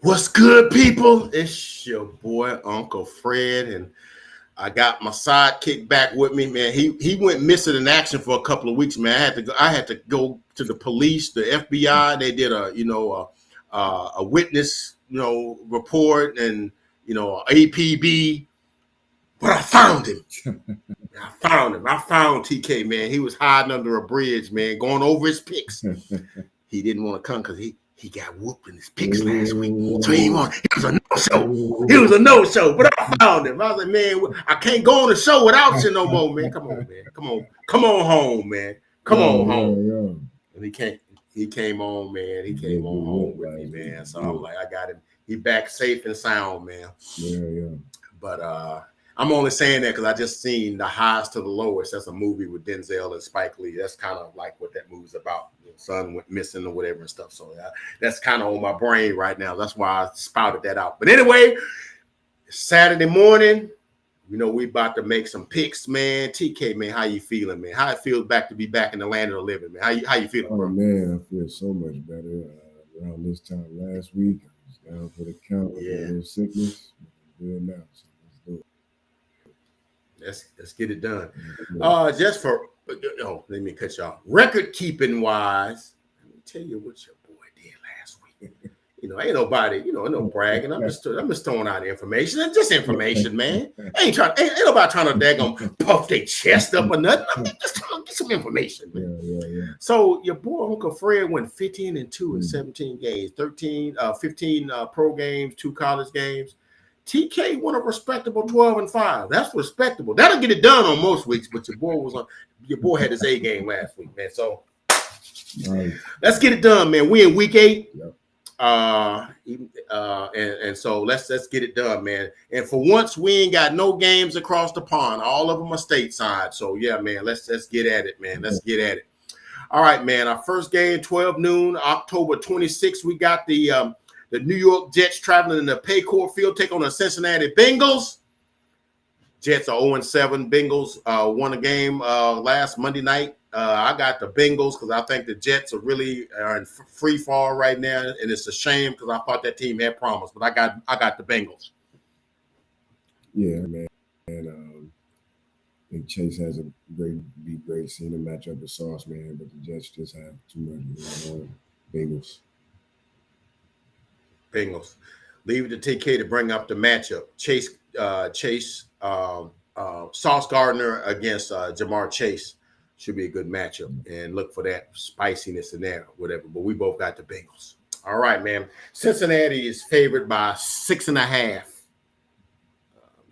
What's good, people? It's your boy Uncle Fred, and I got my sidekick back with me, man. He went missing in action for a couple of weeks, man. I had to go to the police, the FBI. They did a witness report and APB, but I found him. I found TK, man. He was hiding under a bridge, man, going over his picks. He didn't want to come because he got whooped in his picks last week. So he was a no-show. He was a no-show, but I found him. I was like, man, I can't go on the show without you no more, man. Come on, man. Come on home, man. Come on home. And he came on, man. He came on home with me, man. So I'm like, I got him. He back safe and sound, man. Yeah. But I'm only saying that because I just seen The Highest to the Lowest. That's a movie with Denzel and Spike Lee. That's kind of like what that movie's about. The son went missing or whatever and stuff. So that's kind of on my brain right now. That's why I spouted that out. But anyway, Saturday morning, we about to make some picks, man. TK, man, how you feeling, man? How it feels to be back in the land of the living, man? How you feeling, bro? Oh, man, I feel so much better. Around this time last week, I was down for the count with a little sickness. I'm good now, so let's do it. Let's get it done. Just for let me cut you off. Record keeping wise, let me tell you what your boy did last week. Ain't nobody, no bragging. I'm just throwing out information. It's just information, man. Ain't nobody trying to daggone puff their chest up or nothing. I'm just trying to get some information, man. Yeah. So your boy Uncle Fred went 15-2 in 17 games, 15 pro games, 2 college games. TK won a respectable 12-5. That's respectable. That'll get it done on most weeks, but your boy had his A game last week, man. So let's get it done, man. We in week 8. Yep. And so let's get it done, man. And for once, we ain't got no games across the pond. All of them are stateside. So yeah, man, let's get at it, man. Let's get at it. All right, man. Our first game, 12 noon, October 26th. We got the New York Jets traveling in the Paycor Field, take on the Cincinnati Bengals. Jets are 0-7. Bengals won a game last Monday night. I got the Bengals because I think the Jets are in free fall right now, and it's a shame because I thought that team had promise. But I got the Bengals. Yeah, man. And I think Chase has a great seeing him match up with Sauce, man. But the Jets just have too much going on. Bengals. Leave it to TK to bring up the matchup. Chase, Sauce Gardner against Jamar Chase should be a good matchup, and look for that spiciness in there, whatever. But we both got the Bengals. All right, man. Cincinnati is favored by 6.5. Make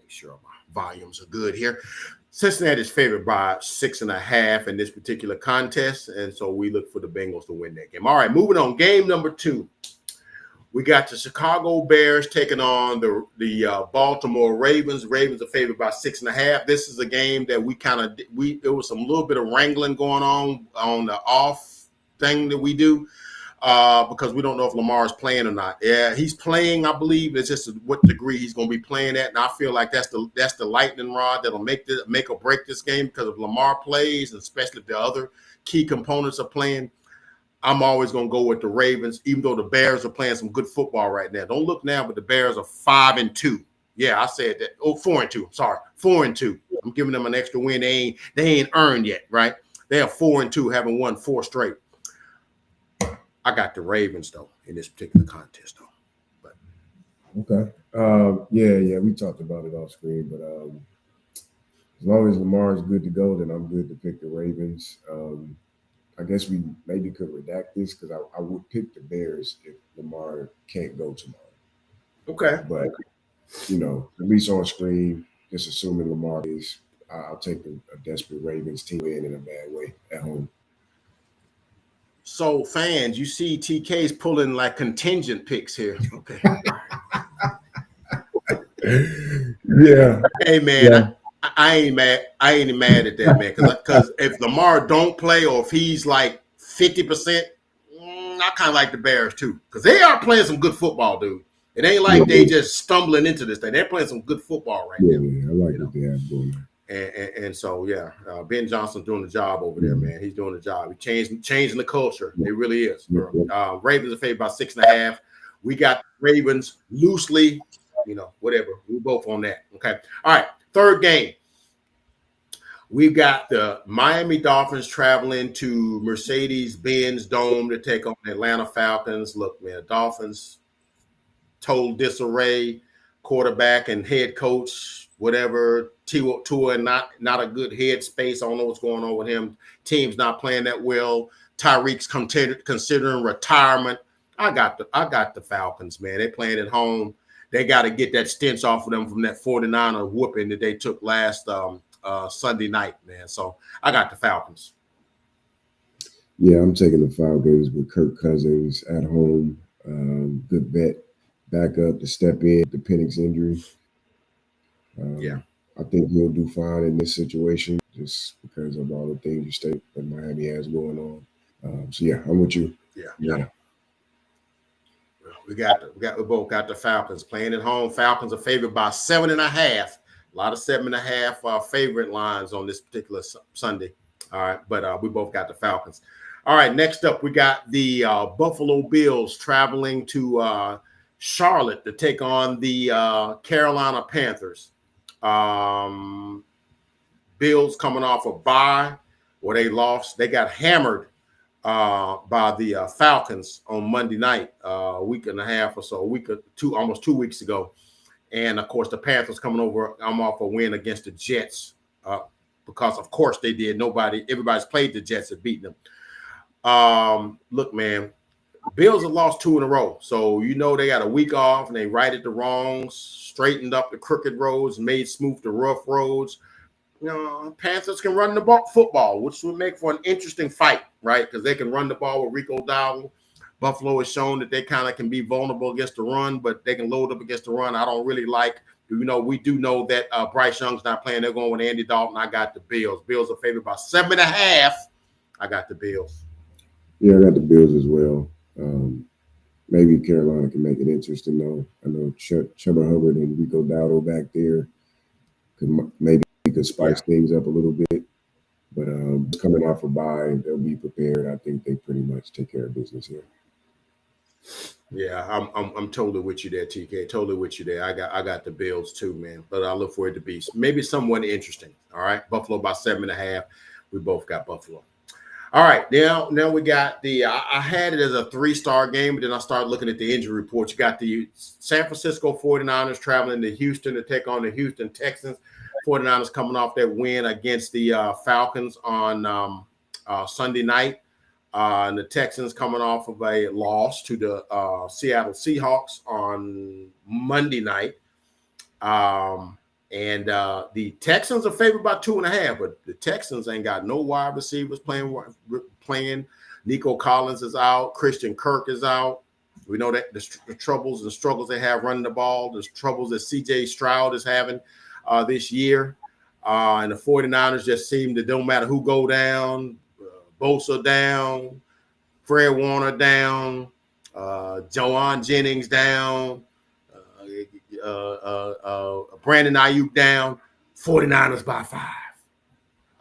sure my volumes are good here. Cincinnati is favored by 6.5 in this particular contest, and so we look for the Bengals to win that game. All right, moving on. Game number 2. We got the Chicago Bears taking on the Baltimore Ravens. Ravens are favored by 6.5. This is a game that there was some little bit of wrangling going on the off thing that we do because we don't know if Lamar is playing or not. Yeah, he's playing, I believe. It's just what degree he's going to be playing at, and I feel like that's the lightning rod that'll make or break this game because if Lamar plays, and especially if the other key components are playing. I'm always going to go with the Ravens, even though the Bears are playing some good football right now. Don't look now, but the Bears are 5-2. Yeah, I said that. Oh, 4-2. Sorry, 4-2. I'm giving them an extra win. They ain't earned yet, right? They are 4-2, having won 4 straight. I got the Ravens though in this particular contest though. But okay, yeah, we talked about it off screen, but as long as Lamar is good to go, then I'm good to pick the Ravens. I guess we maybe could redact this because I would pick the Bears if Lamar can't go tomorrow. Okay. But, at least on screen, just assuming Lamar is, I'll take a desperate Ravens team in a bad way at home. So, fans, you see TK's pulling like contingent picks here. Okay. Yeah. Hey, man. Yeah. I ain't mad at that, man. Because if Lamar don't play or if he's like 50%, I kind of like the Bears too. Because they are playing some good football, dude. It ain't like they just stumbling into this thing. They're playing some good football right now. Yeah, I like what they have going. And so, yeah, Ben Johnson's doing the job over there, man. He's doing the job. He's changing the culture. It really is. Ravens are favored by 6.5. We got Ravens loosely, whatever. We both on that. Okay. All right. Third game. We've got the Miami Dolphins traveling to Mercedes-Benz Dome to take on the Atlanta Falcons. Look, man, Dolphins, total disarray, quarterback and head coach, whatever. Tua not a good head space. I don't know what's going on with him. Team's not playing that well. Tyreek's considering retirement. I got the Falcons, man. They're playing at home. They got to get that stench off of them from that 49er whooping that they took last Sunday night, man. So I got the Falcons. Yeah, I'm taking the Falcons with Kirk Cousins at home. Good bet. Back up to step in the Penix injury. Yeah. I think he'll do fine in this situation just because of all the things you state that Miami has going on. So yeah, I'm with you. Yeah. We both got the Falcons playing at home. Falcons are favored by 7.5. A lot of 7.5 favorite lines on this particular Sunday. All right, but we both got the Falcons. All right, next up we got the Buffalo Bills traveling to Charlotte to take on the Carolina Panthers. Bills coming off a bye where they lost. They got hammered by the Falcons on Monday night, a week and a half or so, almost 2 weeks ago. And of course, the Panthers coming over. I'm off a win against the Jets because, of course, they did. Everybody's played the Jets and beaten them. Look, man, Bills have lost 2 in a row. So, they got a week off and they righted the wrongs, straightened up the crooked roads, made smooth the rough roads. Panthers can run the football, which would make for an interesting fight, right? Because they can run the ball with Rico Dowdle. Buffalo has shown that they kind of can be vulnerable against the run, but they can load up against the run. I don't really like, we do know that Bryce Young's not playing. They're going with Andy Dalton. I got the Bills. Bills are favored by 7.5. I got the Bills. Yeah, I got the Bills as well. Maybe Carolina can make it interesting, though. I know Chuba Hubbard and Rico Dowdle back there could spice things up a little bit. But coming off a bye, they'll be prepared. I think they pretty much take care of business here. Yeah, I'm totally with you there, TK. Totally with you there. I got the Bills too, man. But I look for it to be maybe somewhat interesting. All right, Buffalo by 7.5. We both got Buffalo. All right, now we got I had it as a 3-star game, but then I started looking at the injury report. You got the San Francisco 49ers traveling to Houston to take on the Houston Texans. 49ers coming off that win against the Falcons on Sunday night. And the Texans coming off of a loss to the Seattle Seahawks on Monday night. And the Texans are favored by 2.5, but the Texans ain't got no wide receivers playing. Nico Collins is out. Christian Kirk is out. We know that the troubles and struggles they have running the ball, the troubles that C.J. Stroud is having this year. And the 49ers just seem to don't matter who go down, Bosa down, Fred Warner down, Joanne Jennings down, Brandon Ayuk down, 49ers by 5.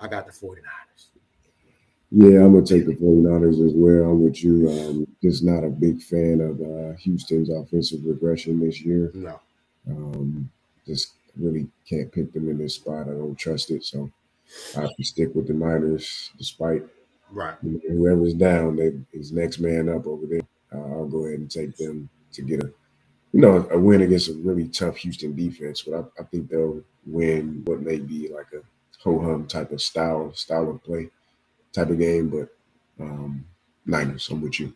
I got the 49ers. Yeah, I'm going to take the 49ers as well. I'm with you. Just not a big fan of Houston's offensive regression this year. No. Just really can't pick them in this spot. I don't trust it. So I have to stick with the Niners despite whoever's down, is next man up over there. I'll go ahead and take them to get a win against a really tough Houston defense. But I think they'll win what may be like a ho-hum type of style of play type of game. But Niners, I'm with you.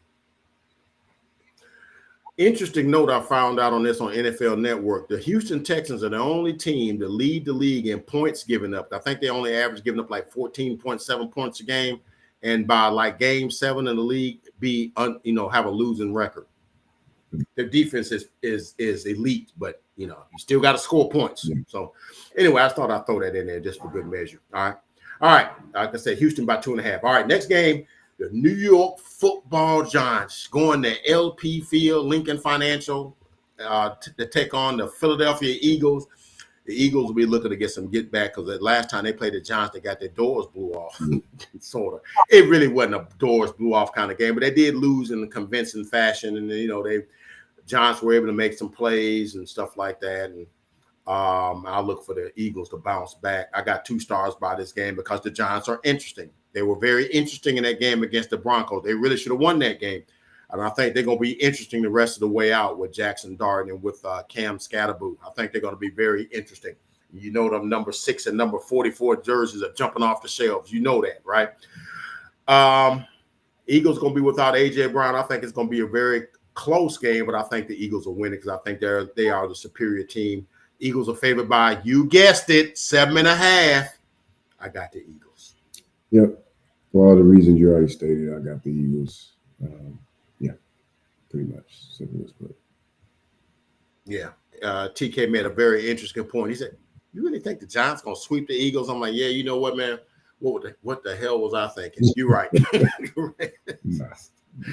Interesting note I found out on this on NFL Network. The Houston Texans are the only team to lead the league in points given up. I think they only average giving up like 14.7 points a game. And by like game 7 in the league, have a losing record. Their defense is elite, but you still got to score points. Yeah. So anyway, I thought I'd throw that in there just for good measure. All right. Like I said, Houston by 2.5. All right, next game, the New York Football Giants going to LP Field, Lincoln Financial, to take on the Philadelphia Eagles. The Eagles will be looking to get some get back because the last time they played the Giants, they got their doors blew off. Sort of. It really wasn't a doors blew off kind of game, but they did lose in a convincing fashion, and Giants were able to make some plays and stuff like that. And I'll look for the Eagles to bounce back. I got 2 stars by this game because the Giants are interesting. They were very interesting in that game against the Broncos. They really should have won that game. And I think they're going to be interesting the rest of the way out with Jackson Dart and with Cam Scatterboo. I think they're going to be very interesting. You know, them number 6 and number 44 jerseys are jumping off the shelves. You know that, right? Eagles going to be without A.J. Brown. I think it's going to be a very close game, but I think the Eagles will win it because I think they are the superior team. Eagles are favored by, you guessed it, 7.5. I got the Eagles. Yep. For all the reasons you already stated, I got the Eagles. Yeah, pretty much. Simple as put. Yeah. TK made a very interesting point. He said, you really think the Giants going to sweep the Eagles? I'm like, yeah, you know what, man? What the hell was I thinking? You're right. You're right.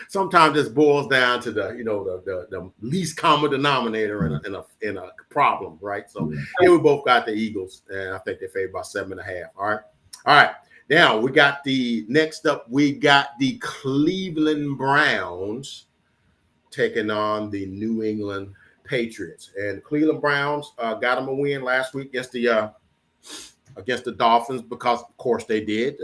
Sometimes this boils down to the least common denominator in a problem, right? So yeah, we both got the Eagles, and I think they're favored by 7.5. All right. Now we got next up. We got the Cleveland Browns taking on the New England Patriots, and Cleveland Browns got them a win last week against the Dolphins because, of course, they did.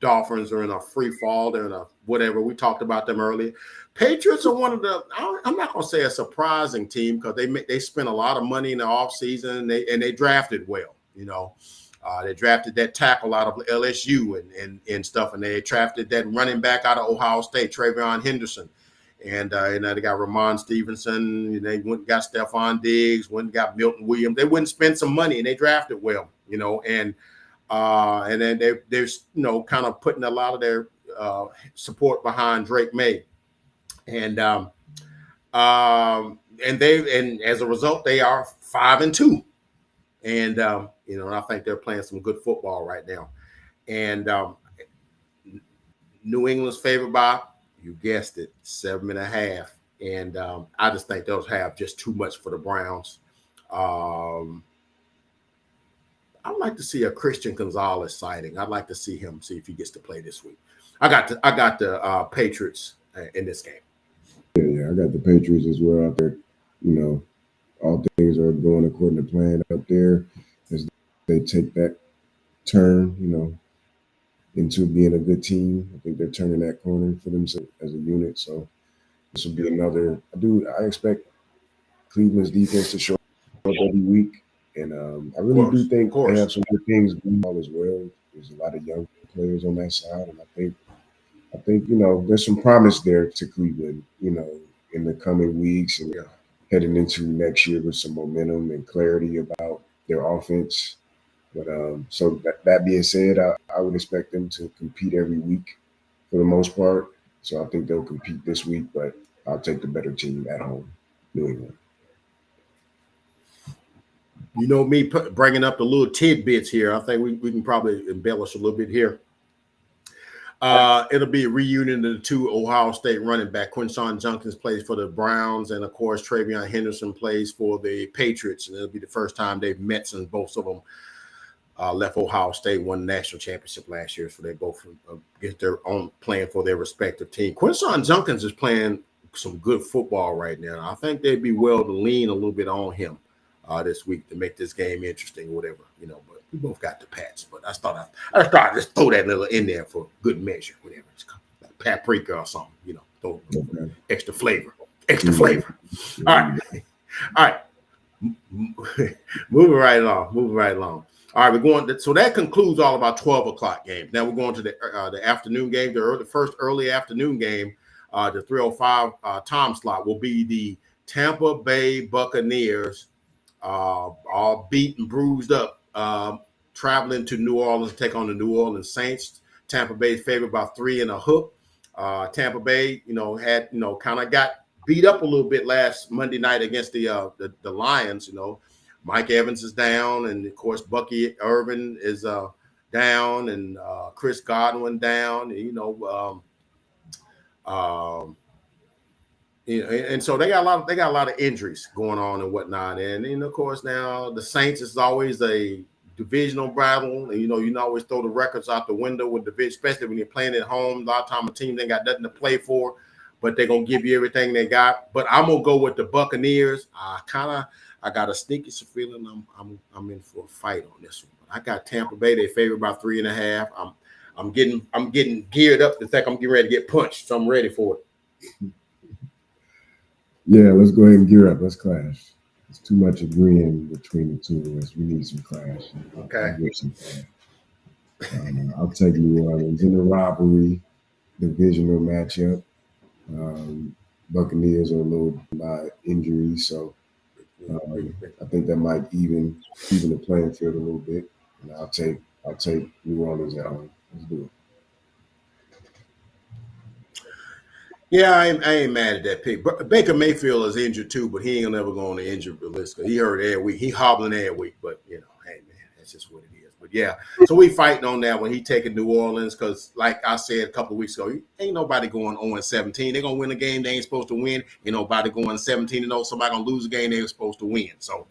Dolphins are in a free fall. They're in a whatever. We talked about them earlier. Patriots are one of the, I'm not going to say a surprising team because they spent a lot of money in the offseason and they drafted well. You know, they drafted that tackle out of LSU and stuff, and they drafted that running back out of Ohio State, Travion Henderson. And they got Ramon Stevenson. And they went and got Stephon Diggs, went and got Milton Williams. They wouldn't spend some money, and they drafted well, you know, and then they're kind of putting a lot of their support behind Drake May, and as a result they are 5-2, and and I think they're playing some good football right now, and New England's favored by, you guessed it, 7.5, and I just think those have just too much for the Browns. I'd like to see a Christian Gonzalez sighting. I'd like to see if he gets to play this week. I got the Patriots in this game. Yeah, I got the Patriots as well out there. You know, all things are going according to plan up there as they take that turn, into being a good team. I think they're turning that corner for themselves as a unit. So this will be another. I expect Cleveland's defense to show up every week. And I really do think they have some good things going on as well. There's a lot of young players on that side, and I think there's some promise there to Cleveland, in the coming weeks and heading into next year with some momentum and clarity about their offense. But so that being said, I would expect them to compete every week for the most part. So I think they'll compete this week, but I'll take the better team at home, New England. You know me bringing up the little tidbits here. I think we can probably embellish a little bit here. It'll be a reunion of the 2 Ohio State running back. Quinshon Judkins plays for the Browns, and of course Travion Henderson plays for the Patriots. And it'll be the first time they've met since both of them left Ohio State, won the national championship last year. So they both get their own playing for their respective team. Quinshon Judkins is playing some good football right now. I think they'd be well to lean a little bit on him this week to make this game interesting or whatever, but we both got the Pats, but I thought I'd just throw that little in there for good measure, whatever. It's like paprika or something, throw extra flavor. All right. Moving right along. All right, we're going so that concludes all of our 12 o'clock games. Now we're going to the afternoon game, the first early afternoon game, the 3:05 time slot will be the Tampa Bay Buccaneers, all beat and bruised up, traveling to New Orleans to take on the New Orleans Saints. Tampa Bay favored by 3.5. Tampa Bay, had kind of got beat up a little bit last Monday night against the Lions. Mike Evans is down, and of course Bucky Irvin is down, and Chris Godwin down. And so they got a lot of injuries going on and whatnot. And of course now the Saints is always a divisional battle. And you can always throw the records out the window with division, especially when you're playing at home. A lot of time a team ain't got nothing to play for. but they're gonna give you everything they got. But I'm gonna go with the Buccaneers. I got a sneaky feeling I'm in for a fight on this one. I got Tampa Bay. They favor about 3.5. I'm getting geared up to think I'm getting ready to get punched, so I'm ready for it. Yeah, let's go ahead and gear up. Let's clash. It's too much agreeing between the two of us. We need some clash. Okay. I'll take New Orleans in the rivalry divisional matchup. Buccaneers are a little by injury, so I think that might even the playing field a little bit. And I'll take New Orleans at home. Let's do it. Yeah, I ain't mad at that pick. Baker Mayfield is injured too, but he ain't never go on the injured list because he hurt every week. He hobbling every week, but hey man, that's just what it is. But yeah, so we fighting on that when he taking New Orleans because, like I said a couple of weeks ago, ain't nobody going 0-17. They're gonna win a game they ain't supposed to win. Ain't nobody going 17-0. Somebody gonna lose a game they were supposed to win. So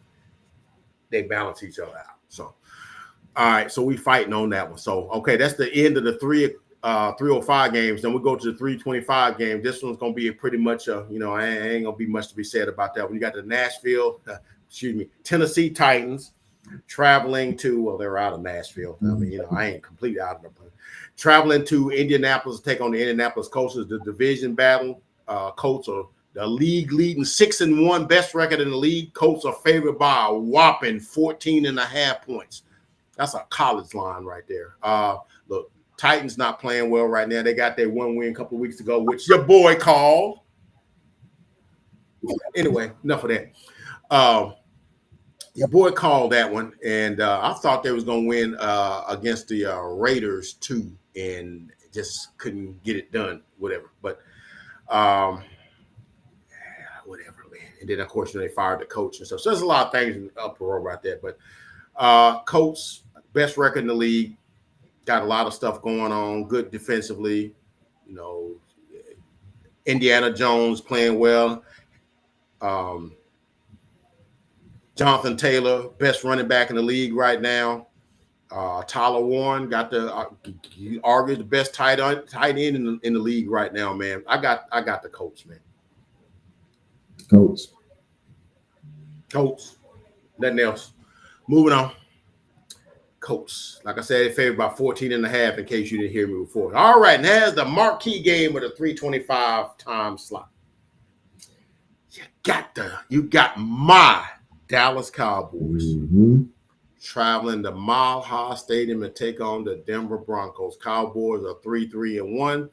they balance each other out. So all right, so we fighting on that one. So okay, that's the end of the 305 games. Then we go to the 325 game. This one's gonna be pretty much ain't gonna be much to be said about that one. You got the Tennessee Titans traveling to they're out of Nashville. I mean, I ain't completely out of them. Traveling to Indianapolis to take on the Indianapolis Colts. The division battle. Colts are the league leading 6-1, best record in the league. Colts are favored by a whopping 14.5 points. That's a college line right there. Look, Titans not playing well right now. They got their one win a couple of weeks ago, which your boy called. Anyway, enough of that. Your boy called that one, and I thought they was going to win against the Raiders too, and just couldn't get it done, whatever. But whatever, man. And then, of course, they fired the coach and stuff. So there's a lot of things in the uproar about that. But Colts, best record in the league, got a lot of stuff going on, good defensively. Indiana Jones playing well. Jonathan Taylor, best running back in the league right now. Tyler Warren got arguably the best tight end in the league right now, man. I got the Colts, man. Colts. Nothing else. Moving on. Colts. Like I said, they favored by 14.5 in case you didn't hear me before. All right, now here's the marquee game of the 325 time slot. You got my Dallas Cowboys traveling to Mile High Stadium to take on the Denver Broncos. Cowboys are 3-1.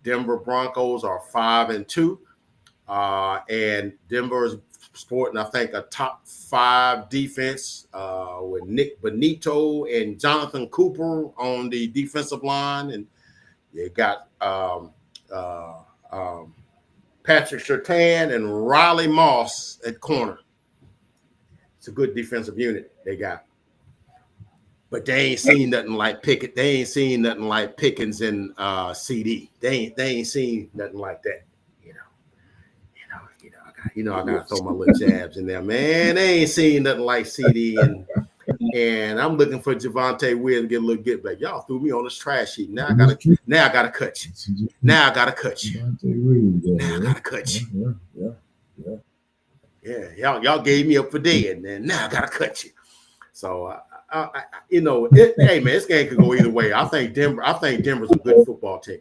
Denver Broncos are 5-2. And Denver is sporting, I think, a top 5 defense with Nick Bonito and Jonathan Cooper on the defensive line. And you got Patrick Surtain and Riley Moss at corner. It's a good defensive unit they got. But they ain't seen nothing like Pickett. They ain't seen nothing like Pickens and CD. They ain't seen nothing like that. I gotta throw my little jabs in there, man. They ain't seen nothing like CD, and I'm looking for Javonte Williams to get a little get back. Y'all threw me on this trash sheet. Now I gotta cut you. Now I gotta cut you. Yeah. Y'all gave me up for dead, and now I gotta cut you. So hey man, this game could go either way. I think Denver's a good football team.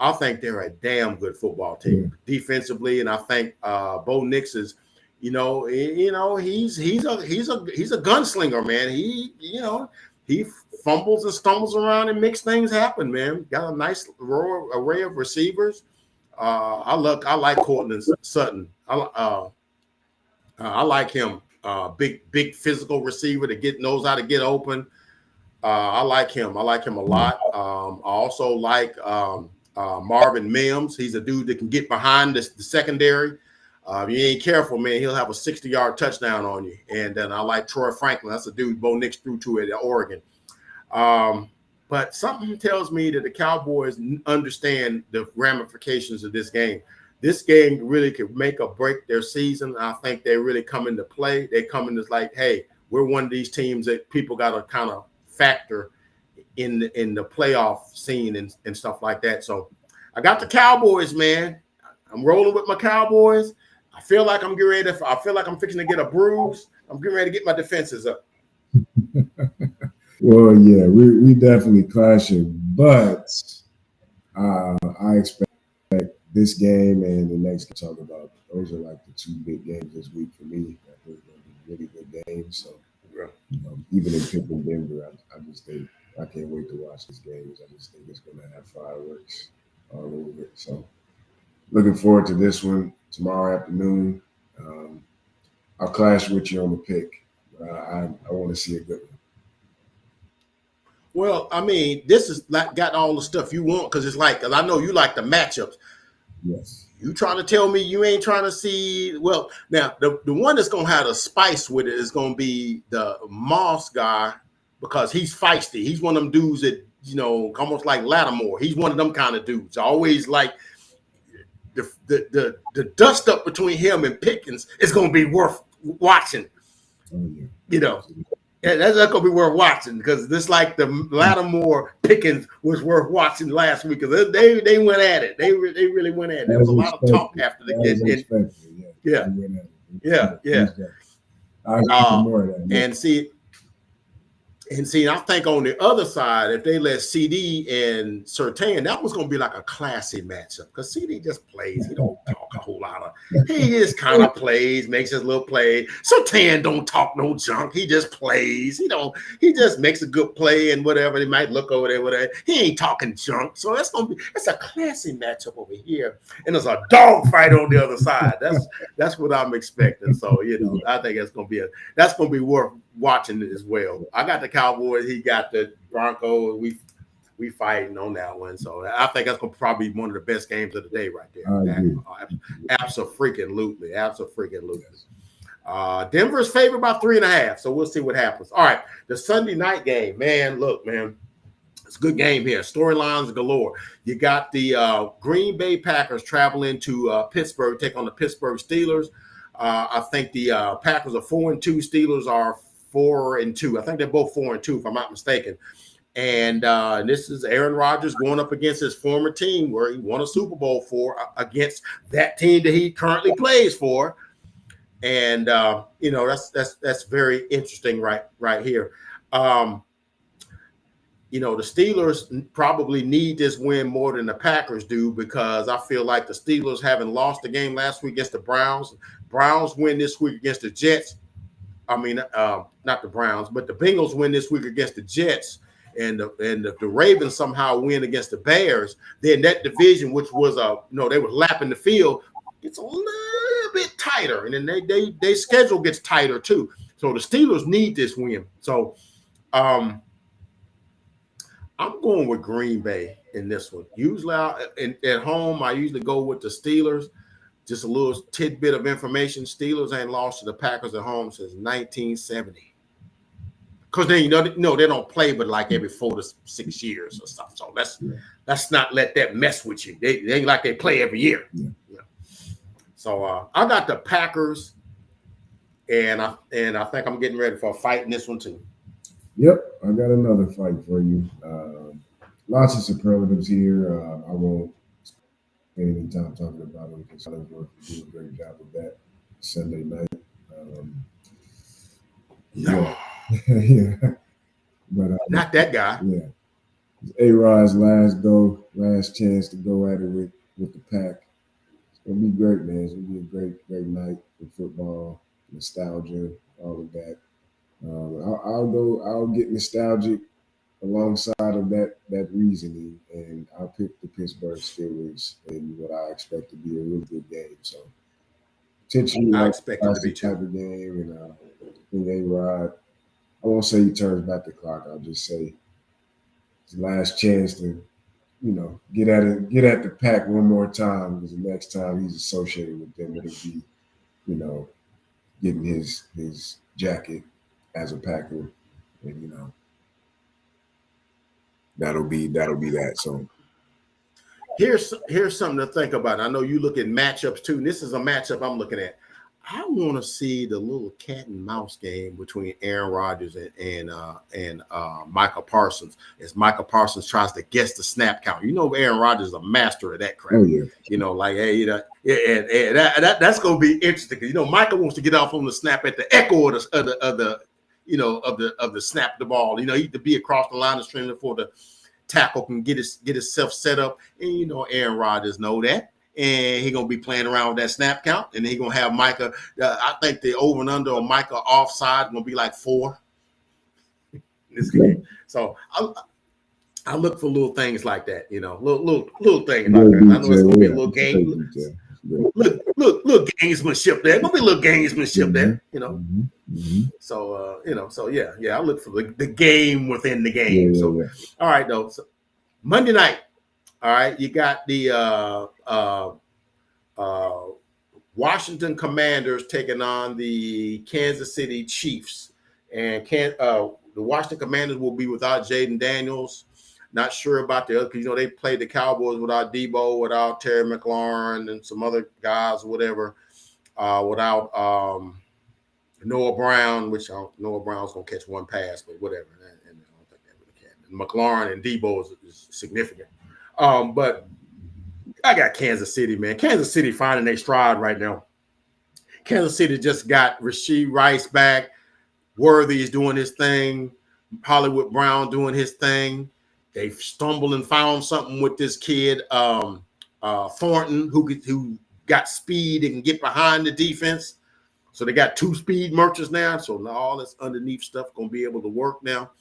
I think they're a damn good football team defensively, and I think Bo Nix is, he's a gunslinger, man. He fumbles and stumbles around and makes things happen, man. Got a nice array of receivers. I like Cortland Sutton. I like him. Big physical receiver that knows how to get open. I like him. I like him a lot. I also like Marvin Mims. He's a dude that can get behind the secondary. If you ain't careful, man, he'll have a 60-yard touchdown on you. And then I like Troy Franklin. That's a dude Bo Nix threw to at Oregon. But something tells me that the Cowboys understand the ramifications of this game. This game really could make or break their season. I think they really come into play. They come in as like, hey, we're one of these teams that people got to kind of factor in the playoff scene and stuff like that. So I got the Cowboys, man. I'm rolling with my Cowboys. I feel like I'm getting ready. I feel like I'm fixing to get a bruise. I'm getting ready to get my defenses up. Well, yeah, we definitely clashing, but I expect this game and the next to talk about. Those are like the two big games this week for me. I think they're going to be really good games. So, even in picking Denver, I just think I can't wait to watch this game. I just think it's going to have fireworks all over it. So, looking forward to this one tomorrow afternoon. I'll clash with you on the pick. I want to see a good one. Well, I mean, this is like got all the stuff you want because it's like, because I know you like the matchups. Yes. You trying to tell me you ain't trying to see? Well, now the one that's gonna have the spice with it is gonna be the Moss guy because he's feisty. He's one of them dudes that almost like Lattimore. He's one of them kind of dudes. Always like the dust up between him and Pickens is gonna be worth watching. Oh, yeah. Yeah, that's not gonna be worth watching because this like the Lattimore Pickens was worth watching last week because they went at it. They really went at it. There was a lot of talk after the game. Yeah. And see, I think on the other side, if they let CD and Surtain, that was going to be like a classy matchup because CD just plays. He don't talk a whole lot he just kind of plays, makes his little play. Surtain don't talk no junk. He just plays. He just makes a good play and whatever. He might look over there, whatever. He ain't talking junk. So it's a classy matchup over here. And there's a dog fight on the other side. That's what I'm expecting. So, I think that's going to be worth watching it as well. I got the Cowboys, he got the Broncos. We fighting on that one. So I think that's gonna probably be one of the best games of the day right there. Absolutely. Denver's favored by 3.5. So we'll see what happens. All right. The Sunday night game, man. Look, man. It's a good game here. Storylines galore. You got the Green Bay Packers traveling to Pittsburgh, take on the Pittsburgh Steelers. I think the Packers are 4-2. Steelers are 4-2. I think they're both 4-2, if I'm not mistaken. And this is Aaron Rodgers going up against his former team where he won a Super Bowl against that team that he currently plays for. And that's very interesting right here. The Steelers probably need this win more than the Packers do because I feel like the Steelers having lost the game last week against the Browns. Browns win this week against the Jets. I mean, not the Browns, but the Bengals win this week against the Jets, and the Ravens somehow win against the Bears. Then that division, which was they were lapping the field, gets a little bit tighter, and then they schedule gets tighter too. So the Steelers need this win. So I'm going with Green Bay in this one. Usually at home, I usually go with the Steelers. Just a little tidbit of information. Steelers ain't lost to the Packers at home since 1970. Because then they don't play but like every 4 to 6 years or stuff. So let's not let that mess with you. They ain't like they play every year. Yeah. So I got the Packers, and I think I'm getting ready for a fight in this one too. Yep, I got another fight for you. Lots of superlatives here. I won't spend any time talking about it because Alex Worth did a great job with that Sunday night. Yeah. But not that guy. Yeah. A-Rod's last chance to go at it with the Pack. It's gonna be great, man. It's gonna be a great night for football, nostalgia, all of that. I'll get nostalgic alongside of that reasoning, and I'll pick the Pittsburgh Steelers in what I expect to be a really good game. So potentially I expect it to be type of game, and I think A-Rod, I won't say he turns back the clock. I'll just say his last chance to, get at the Pack one more time, because the next time he's associated with them, it'll be, getting his jacket as a Packer, and that'll be that. So here's something to think about. I know you look at matchups too, and this is a matchup I'm looking at. I want to see the little cat and mouse game between Aaron Rodgers and Michael Parsons, as Michael Parsons tries to guess the snap count. You know, Aaron Rodgers is a master of that crap. Oh yeah. You know, like hey, you know, and that's gonna be interesting because you know Michael wants to get off on the snap at the echo of the you know of the snap the ball. You know, he to be across the line of scrimmage before the tackle can get himself set up, and you know Aaron Rodgers know that. And he's gonna be playing around with that snap count, and then he's gonna have Micah. I think the over and under on Micah offside gonna be like 4 this game. So I look for little things like that, you know, little things like that. I know it's gonna be a little game, little gamesmanship there. Gonna be a little gamesmanship there, you know. So you know, so yeah, I look for the game within the game. All right, though. So Monday night. All right, you got the Washington Commanders taking on the Kansas City Chiefs, and the Washington Commanders will be without Jaden Daniels. Not sure about the other, because you know they played the Cowboys without Debo, without Terry McLaurin, and some other guys, or whatever, without Noah Brown, which Noah Brown's gonna catch one pass, but whatever. And I don't think that really can. And McLaurin and Debo is significant. But I got Kansas City, man. Kansas City finding their stride right now. Kansas City just got Rashee Rice back. Worthy is doing his thing. Hollywood Brown doing his thing. They've stumbled and found something with this kid, Thornton, who got speed and can get behind the defense. So they got 2 speed merchants now. So now all this underneath stuff going to be able to work now.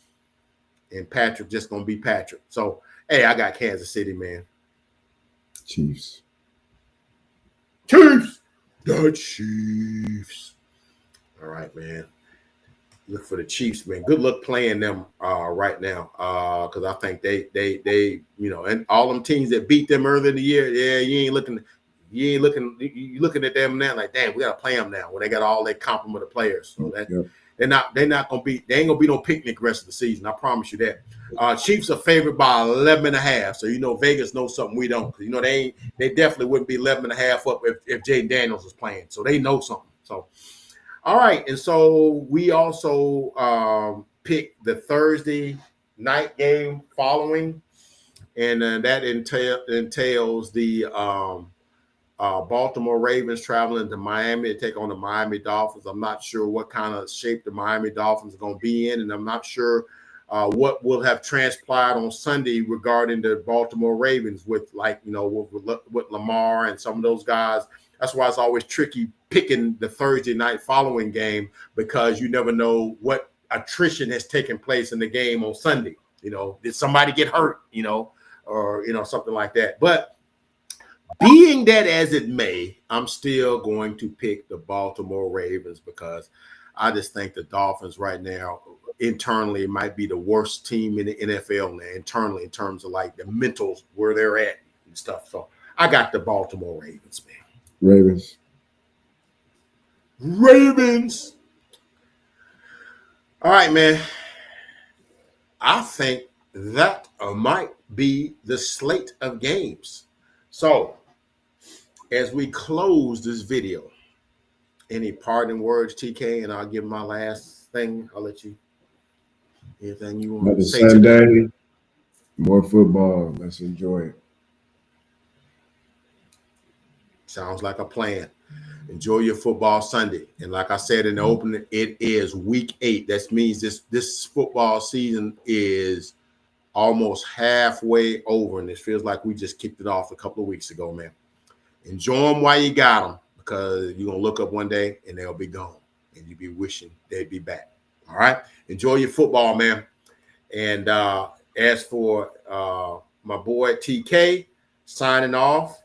And Patrick just going to be Patrick. So, hey, I got Kansas City, man. Chiefs. The Chiefs. All right, man. Look for the Chiefs, man. Good luck playing them right now, because I think they you know, and all them teams that beat them earlier in the year, yeah, you looking at them now like, damn, we gotta play them now when they got all that complement of players. So that they're not gonna be, they ain't gonna be no picnic rest of the season. I promise you that. Chiefs are favored by 11.5. So you know Vegas knows something we don't. You know they definitely wouldn't be 11.5 up if Jaden Daniels was playing. So they know something. So. All right, and so we also picked the Thursday night game following, and that entails the Baltimore Ravens traveling to Miami to take on the Miami Dolphins. I'm not sure what kind of shape the Miami Dolphins are going to be in, and I'm not sure what will have transpired on Sunday regarding the Baltimore Ravens with, like, you know, with Lamar and some of those guys. That's why it's always tricky picking the Thursday night following game, because you never know what attrition has taken place in the game on Sunday. You know, did somebody get hurt, you know, or, you know, something like that. But being that as it may, I'm still going to pick the Baltimore Ravens, because I just think the Dolphins right now internally might be the worst team in the NFL now, internally, in terms of like the mentals where they're at and stuff. So I got the Baltimore Ravens, man. Ravens. All right, man. I think that might be the slate of games. So as we close this video, any parting words, TK? And I'll give my last thing. I'll let you. Anything you want to say Sunday, today? More football. Let's enjoy it. Sounds like a plan. Enjoy your football Sunday. And like I said in the opening, it is week 8. That means this football season is almost halfway over. And it feels like we just kicked it off a couple of weeks ago, man. Enjoy them while you got them, because you're going to look up one day and they'll be gone. And you'll be wishing they'd be back. All right? Enjoy your football, man. And as for my boy TK, signing off.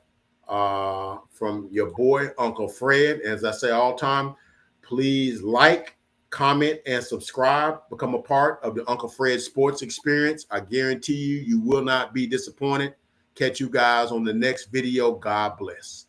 From your boy, Uncle Fred. As I say all the time, please like, comment, and subscribe. Become a part of the Uncle Fred Sports Experience. I guarantee you will not be disappointed. Catch you guys on the next video. God bless.